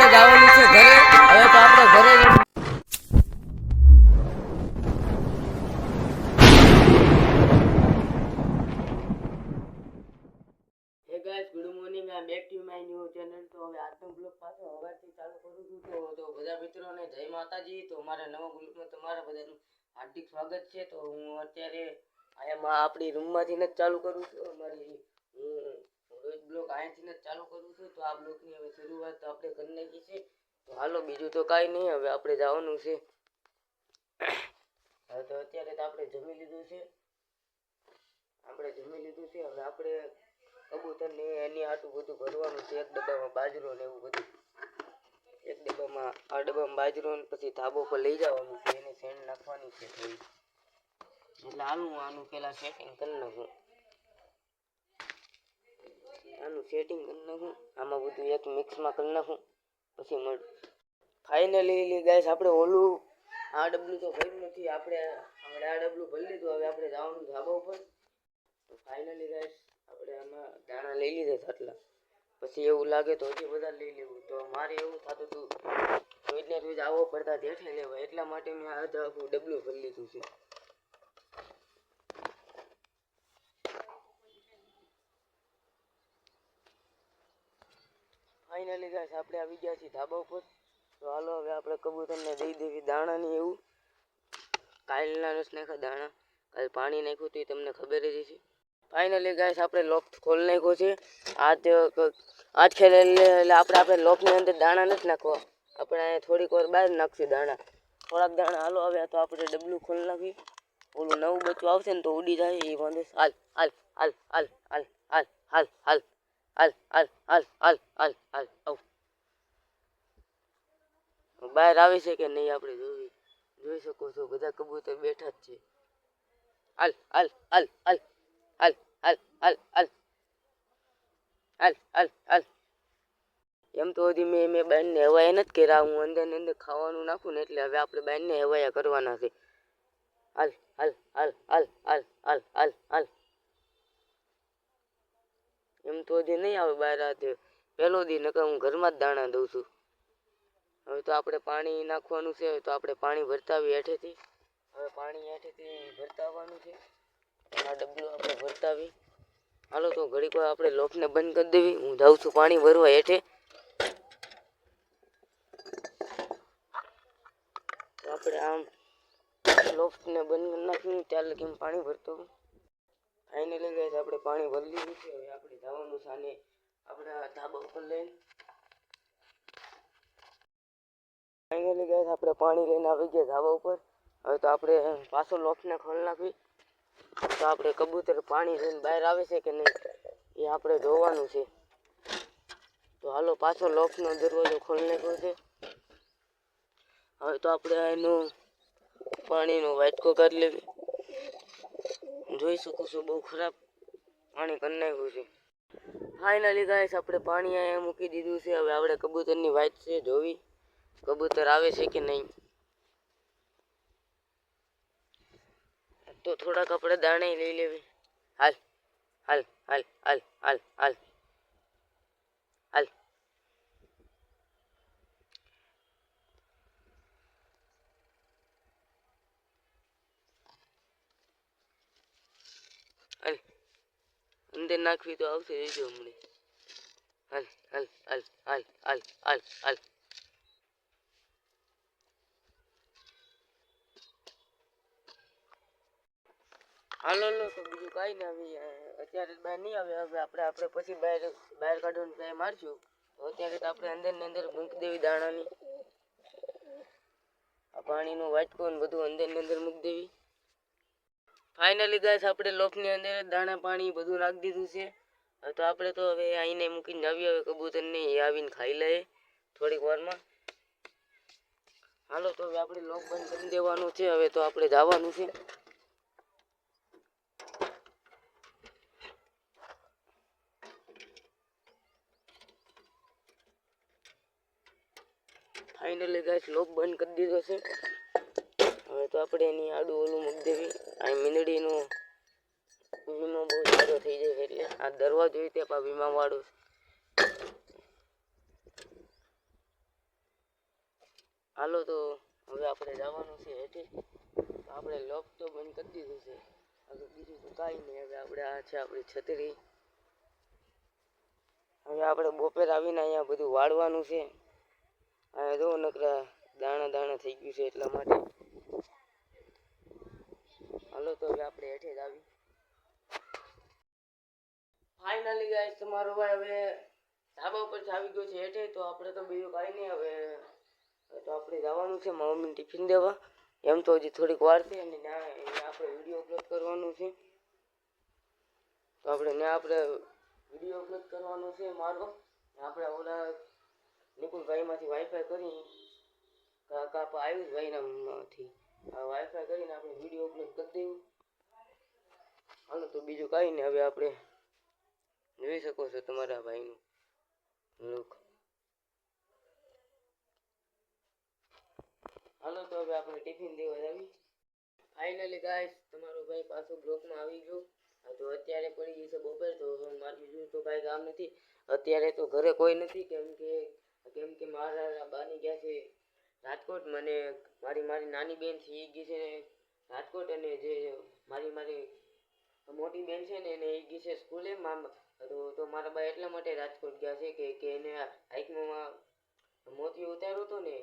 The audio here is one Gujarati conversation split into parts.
આપણે જવાનું છે ઘરે. હવે તો આપણે ઘરે હે ગાઈસ, ગુડ મોર્નિંગ. આ back to my new channel. તો હવે આજનો બ્લોગ પાછો હવારથી ચાલુ કરું છું. તો બધા મિત્રોને જય માતાજી. તો મારા નવા બ્લોગમાં તમારા બધાનું હાર્દિક સ્વાગત છે. તો હું અત્યારે અહીંયા આપણી રૂમમાંથી જ ચાલુ કરું છું. અમારી હું રોજ બ્લોગ અહીંયાથી જ ચાલુ કરું છું. તો આ બ્લોગની હવે શરૂઆત આપણે કરી નાખી છે. તો હાલો, બીજું તો કાંઈ નહીં. હવે આપણે જવાનું છે. હવે તો અત્યારે તો આપણે જમી લીધું છે. હવે આપણે કબૂતરને એની આટલું બધું ભરવાનું છે. એક ડબ્બામાં બાજરો ને એવું બધું. એક ડબ્બામાં આ ડબ્બામાં બાજરો ને પછી ધાબો પર લઈ જવાનું છે. એને સેન્ડ નાખવાની છે થોડી. એટલે આનું પેલા સેટિંગ કરી નાખું. આમાં બધું એક મિક્સમાં કરી નાખું પછી મળું. ફાઇનલી ગાઈસ, આપણે ઓલું આ ડબલું તો ભર્યું નથી. આપણે આ ડબલું ભરી લીધું. હવે આપણે જવાનું ધાબા ઉપર. તો ફાઇનલી ગાઈસ, આપણે આમાં દાણા લઈ લીધા આટલા. પછી એવું લાગે તો હજી બધા લઈ લેવું. તો મારે એવું થતું હતું રોજને રોજ આવો પડતા જેઠે લેવા. એટલા માટે મેં આ આખું ડબલું ભરી લીધું છે. ફાઇનલી ગાઈસ, આપણે આવી ગયા છીએ ધાબા ઉપર. તો હાલો હવે આપણે કબૂતરને દઈ દેવી દાણાની એવું. કાલના રસ નાખ્યા દાણા, કાલ પાણી નાખ્યું તો એ તમને ખબર જ છે. ફાઇનલી ગાઈસ, આપણે લોક ખોલી નાખ્યો છે. આજ ખેલે એટલે આપણે લોકની અંદર દાણા નથી નાખવા. આપણે થોડીક વાર બહાર નાખશું દાણા. થોડાક દાણા હાલો. હવે તો આપણે ડબલું ખોલી નાખી. ઓલું નવું બચ્ચું આવશે ને તો ઉડી જાય એ વાંધો. હાલ હાલ હાલ હાલ હાલ હાલ હાલ હાલ હાલ હાલ હાલ હાલ હાલ હાલ આવ. બહાર આવે છે કે નહીં આપણે જોઈ શકો છો. બધા કબૂતર બેઠા જ છે. હાલ હાલ હાલ હાલ હાલ હાલ હાલ હાલ હાલ હાલ હાલ. એમ તો હજી મેં બાઈને હવાયા નથી કર્યા. હું અંદર ને અંદર ખાવાનું નાખું ને એટલે હવે આપણે બાઈને હવાયા કરવાના છે. હાલ હાલ હાલ હાલ હાલ હાલ હાલ હાલ. એમ તો હજી નહીં આવે બહાર. આ પહેલો દી નકર હું ઘરમાં જ દાણા દઉં છું. હવે તો આપણે પાણી નાખવાનું છે. તો આપણે પાણી ભરતા આવીએ હેઠેથી. હવે પાણી હેઠેથી ભરતા આવવાનું છે. આ ડબલું આપણે ભરતા આવી. હાલો તો ઘડીક વાર આપણે લોકને બંધ કરી દેવી. હું જાઉં છું પાણી ભરવા હેઠે. આપણે આમ લોફ્ટને બંધ કરી નાખ્યું ત્યારે કેમ પાણી ભરતો. ફાઇનલી ગાઈસ, આપણે પાણી ભરી લીધું છે. હવે આપણે જવાનું સાને આપણે ધાબા ઉપર લઈને. ફાઇનલી ગાઈસ, આપણે પાણી લઈને આવી ગયા ધાબા ઉપર. હવે તો આપણે પાછો લોફ્ટને ખોલી નાખવી. તો આપણે કબૂતર પાણી લઈને બહાર આવે છે કે નહીં એ આપણે જોવાનું છે. તો હાલો, પાછો લોફ્ટનો દરવાજો ખોલી નાખ્યો છે. હવે તો આપણે એનું પાણીનો વાટકો કાઢી લેવી. જોઈ શકો છો બહુ ખરાબ પાણી કરી નાખ્યું છે. ફાઇનલી ગાઈસ, આપણે પાણી અહીંયા મૂકી દીધું છે. હવે આપણે કબૂતરની વાઈટ છે જોવી કબૂતર આવે છે કે નહીં. તો થોડાક આપણે દાણે લઈ લેવી. હાલ હાલ હાલ હાલ હાલ હાલ હાલ. હાલ અંદર નાખવી તો આવશે જોજો હમણાં. હાલ હાલ હાલ હાલ હાલ હાલ હાલ. હાલો લો. તો બીજું કાંઈ ના આવી. અત્યારે બહાર નહીં આવે. હવે આપણે પછી બહાર કાઢવાનું ટ્રાય મારશું. તો અત્યારે તો આપણે અંદર ને અંદર મૂકી દેવી દાણાની. આ પાણીનો વાટકો ને બધું અંદર ને અંદર મૂકી દેવી. ફાઇનલી ગાઈસ, આપણે લોફની અંદર દાણા પાણી બધું નાખી દીધું છે. હવે તો આપણે તો હવે આઈને મૂકીને આવીએ. હવે કબૂતરને એ આવીને ખાઈ લે થોડીક વારમાં. હાલો તો હવે આપણે લોક બંધ કરી દેવાનું છે. હવે તો આપણે જવાનું છે. ફાઇનલી ગાઈસ, લોક બંધ કરી દીધો છે. હવે તો આપણે એની આડું ઓલું મૂકી દેવી. આ મીંદડીનો વીમો બહુ સારો થઈ જાય એટલે આ દરવાજો તે વીમા વાળો. હાલો તો હવે આપણે જવાનું છે હેઠે. આપણે લોક તો બંધ કરી દીધું છે. હવે બીજું તો કાંઈ નહીં. હવે આપણે આ છે આપણી છત્રી. હવે આપણે બપોર આવીને અહીંયા બધું વાળવાનું છે. અહીંયા જો નકરા દાણા દાણા થઈ ગયું છે એટલા માટે. હાલો તો હવે આપણે હેઠે જ આવી. ફાઇનલી ગાઈસ તમારો ભાઈ હવે ધાબા ઉપર આવી ગયો છે હેઠે. તો આપણે તો બીજું કાંઈ નહીં. હવે તો આપણે જવાનું છે મમ્મીને ટિફિન દેવા. એમ તો હજી થોડીક વાર છે અને આપણે વિડીયો અપલોડ કરવાનું છે. તો આપણે વિડીયો અપલોડ કરવાનો છે મારો. આપણે ઓલા નિકુલભાઈમાંથી વાઈફાઈ કરી કાપા આવ્યું ભાઈનામાંથી આ વાઈફાઈ કરીને આપણે વિડીયો અપલોડ કરી દેવું. હાલો તો બીજું કાંઈ નહીં. હવે આપણે જોઈ શકો છો તમારા ભાઈનું લુક. હાલો તો હવે આપણે ટિફિન દેવા આવી. ફાઇનલી ગાઈસ તમારો ભાઈ પાછો બ્લોકમાં આવી ગયો. તો અત્યારે પડી ગઈ છે બપોર. તો મારે બીજું તો કાંઈ કામ નથી અત્યારે. તો ઘરે કોઈ નથી કેમ કે મારા બાની ગયા છે રાજકોટ. મને મારી નાની બેન છે એ ગઈ છે રાજકોટ. અને જે મારી મોટી બેન છે ને એને એ ગઈ છે સ્કૂલે. તો મારા બા એટલા માટે રાજકોટ ગયા છે કે એને હાઈકમાં મોતિયો ઉતાર્યો હતો ને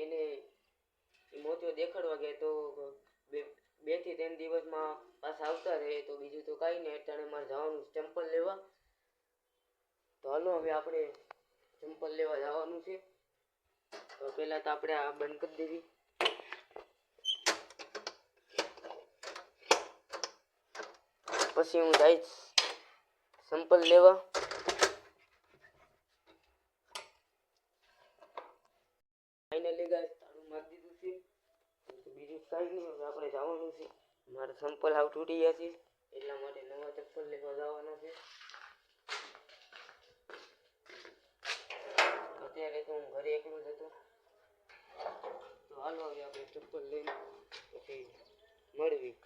એને મોતિયો દેખાડવા ગયા. તો 2 થી 3 દિવસમાં પાછા આવતા રહે. તો બીજું તો કાંઈ નહીં. અત્યારે મારે જવાનું ચંપલ લેવા. તો હાલો હવે આપણે ચંપલ લેવા જવાનું છે. તો પહેલાં તો આપણે આ બંધ કરી દેવી. પછી હું જઈશ ચંપલ લેવા. ફાઇનલી ગાઈસ તારું મારી દીધું છે. બીજું કાંઈ નહીં. હવે આપણે જવાનું છે. મારા ચંપલ હાવ તૂટી ગયા છે એટલા માટે નવા ચપ્પલ લેવા જવાના છે. અત્યારે તો હું ઘરે એકલો જ હતો. તો હાલો હવે આપણે ચપ્પલ લઈને પછી મળવી.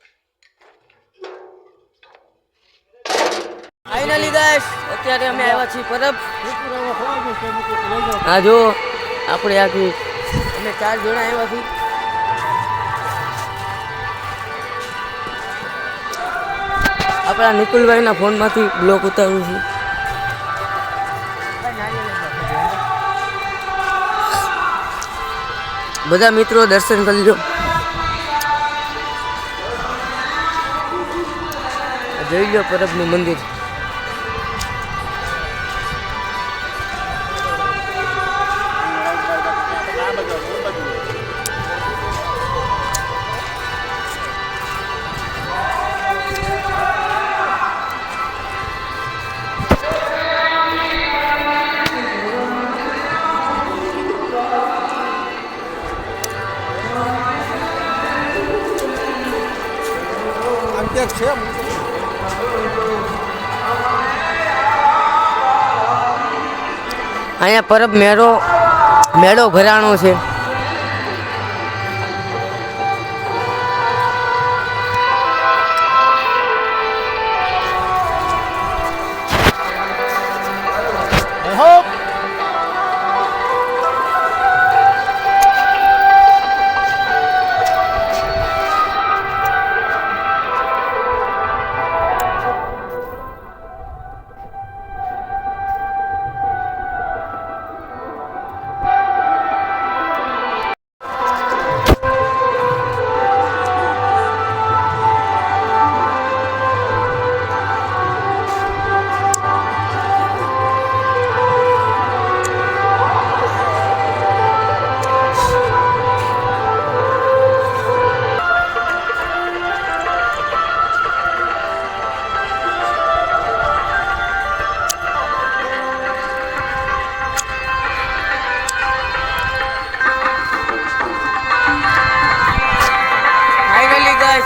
ફાઇનલી ગાઈસ અત્યારે અમે આવ્યા છીએ પરબ. હા જો આપણે આખી અમે 4 જણા આવ્યા છીએ. આપણા નિકુલભાઈના ફોનમાંથી બ્લોક ઉતારું છું. બધા મિત્રો દર્શન કરી લો. જોઈ લો પરબનું મંદિર. અહીંયા પરબ મેળો ભરાણો છે.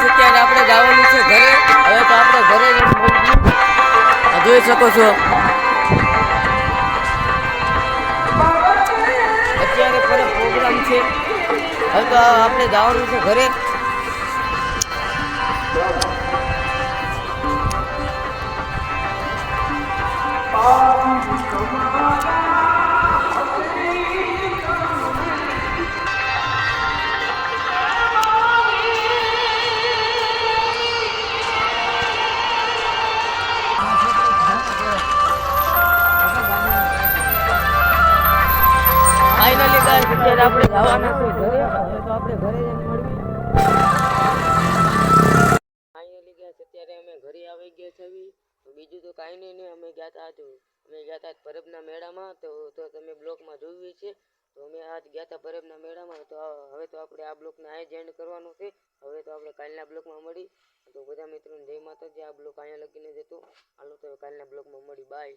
અત્યારે આપણે જવાનું છે ઘરે. હવે તો આપણે ઘરે જોઈ શકો છો અત્યારે પર પ્રોગ્રામ છે. હવે તો આપણે જવાનું છે ઘરે. ગાઈસ અત્યારે આપણે જવાના છે ઘરે. હવે તો આપણે ઘરે જઈને મળવી. ફાઇનલી ગાઈસ અત્યારે અમે ઘરે આવી ગયા છે. તો બીજું તો કાંઈ નહીં. અમે ગયા હતા પરબના મેળામાં. તો તમે બ્લોગમાં જોયું છે. તો અમે આજ ગયા હતા પરબના મેળામાં. તો હવે તો આપણે આ બ્લોગને આ જ એન્ડ કરવાનો છે. હવે તો આપણે કાલના બ્લોગમાં મળી. તો બધા મિત્રોને જય માતાજી. આ બ્લોગ અહીંયા લગીને જતો. હાલો તો કાલના બ્લોગમાં મળી. બાય.